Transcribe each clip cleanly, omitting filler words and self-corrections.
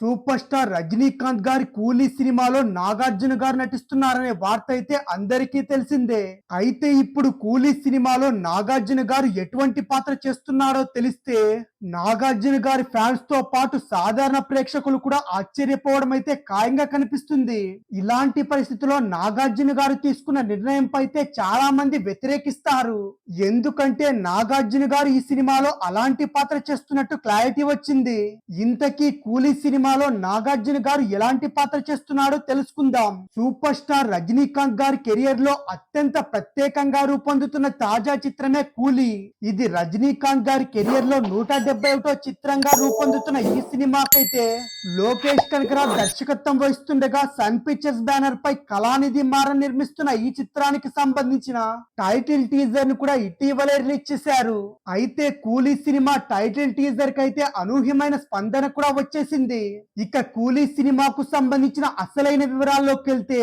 Super star Rajinikanth గారి కూలీ సినిమాలో నాగార్జున గారు నటిస్తున్నారనే వార్త అయితే అందరికీ తెలిసిందే. అయితే ఇప్పుడు కూలీ సినిమాలో నాగార్జున గారు ఎటువంటి పాత్ర చేస్తున్నారో తెలిస్తే నాగార్జున గారి ఫ్యాన్స్ తో పాటు సాధారణ ప్రేక్షకులు కూడా ఆశ్చర్యపోవడం అయితే ఖాయంగా కనిపిస్తుంది. ఇలాంటి పరిస్థితుల్లో నాగార్జున గారు తీసుకున్న నిర్ణయంపై అయితే చాలా మంది వ్యతిరేకిస్తారు. ఎందుకంటే నాగార్జున గారు ఈ సినిమాలో అలాంటి పాత్ర చేస్తున్నట్టు క్లారిటీ వచ్చింది. ఇంతకీ కూలీ సినిమాలో నాగార్జున గారు ఎలాంటి పాత్ర చేస్తున్నాడో తెలుసుకుందాం. సూపర్ స్టార్ రజనీకాంత్ గారి కెరియర్ లో అత్యంత ప్రత్యేకంగా రూపొందుతున్న తాజా చిత్రమే కూలీ. ఇది రజనీకాంత్ గారి కెరియర్ లో 171వ చిత్రంగా రూపొందుతున్న ఈ సినిమాకైతే లోకేష్ కనకరాజ్ దర్శకత్వం వహిస్తుండగా సన్ పిక్చర్స్ బ్యానర్ పై కళానిధి మారన్ నిర్మిస్తున్న ఈ చిత్రానికి సంబంధించిన టైటిల్ టీజర్ ను కూడా ఇటీవలే రిలీజ్ చేశారు. అయితే కూలీ సినిమా టైటిల్ టీజర్ కి అయితే అనూహ్యమైన స్పందన కూడా వచ్చేసింది. ఇక కూలీ సినిమాకు సంబంధించిన అసలైన వివరాల్లోకి వెళ్తే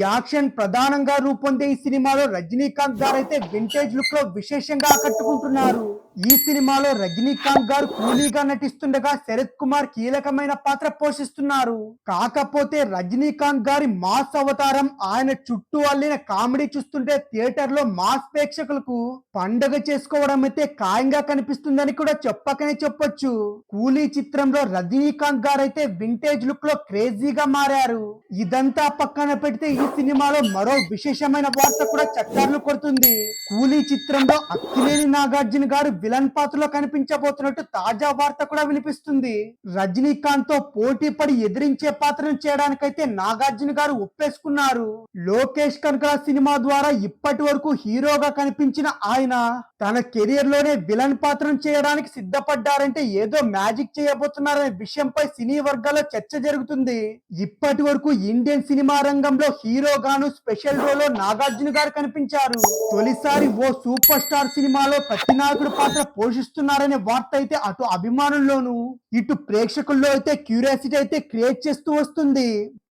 యాక్షన్ ప్రధానంగా రూపొందే ఈ సినిమాలో రజనీకాంత్ గారు అయితే వింటేజ్ లుక్ లో విశేషంగా ఆకట్టుకుంటున్నారు. ఈ సినిమాలో రజనీకాంత్ గారు కూలీగా నటిస్తుండగా శరత్ కుమార్ కీలకమైన పాత్ర పోషిస్తున్నారు. కాకపోతే రజనీకాంత్ గారి మాస్ అవతారం, ఆయన చుట్టూ అల్లిన కామెడీ చూస్తుంటే థియేటర్ లో మాస్ ప్రేక్షకులకు పండగ చేసుకోవడం అయితే ఖాయంగా కనిపిస్తుందని కూడా చెప్పకనే చెప్పొచ్చు. కూలీ చిత్రంలో రజనీకాంత్ గారు అయితే వింటేజ్ లుక్ లో క్రేజీగా మారారు. ఇదంతా పక్కన పెడితే ఈ సినిమాలో మరో విశేషమైన వార్త కూడా చక్కర్లు కొడుతుంది. కూలీ చిత్రంలో అక్కినేని నాగార్జున గారు విలన్ పాత్రలో కనిపించబోతున్నట్టు తాజా వార్త కూడా వినిపిస్తుంది. రజనీకాంత్ తో పోటీ పడి ఎదిరించే పాత్రను చేయడానికైతే నాగార్జున గారు ఒప్పేసుకున్నారు. లోకేష్ కనకరాజ్ సినిమా ద్వారా ఇప్పటి వరకు హీరోగా కనిపించిన ఆయన తన కెరియర్ లోనే విలన్ పాత్రను చేయడానికి సిద్ధపడ్డారంటే ఏదో మ్యాజిక్ చేయబోతున్నారనే విషయంపై సినీ వర్గాల్లో చర్చ జరుగుతుంది. ఇప్పటి వరకు ఇండియన్ సినిమా రంగంలో హీరోగాను స్పెషల్ రోల్ లో నాగార్జున గారు కనిపించారు. తొలిసారి ఓ సూపర్ స్టార్ సినిమాలో ప్రతినాయకుడు పాత్ర పోషిస్తున్నారనే వార్త అయితే అటు అభిమానుల్లోనూ ఇటు ప్రేక్షకుల్లో అయితే క్యూరియాసిటీ అయితే క్రియేట్ చేస్తూ వస్తుంది.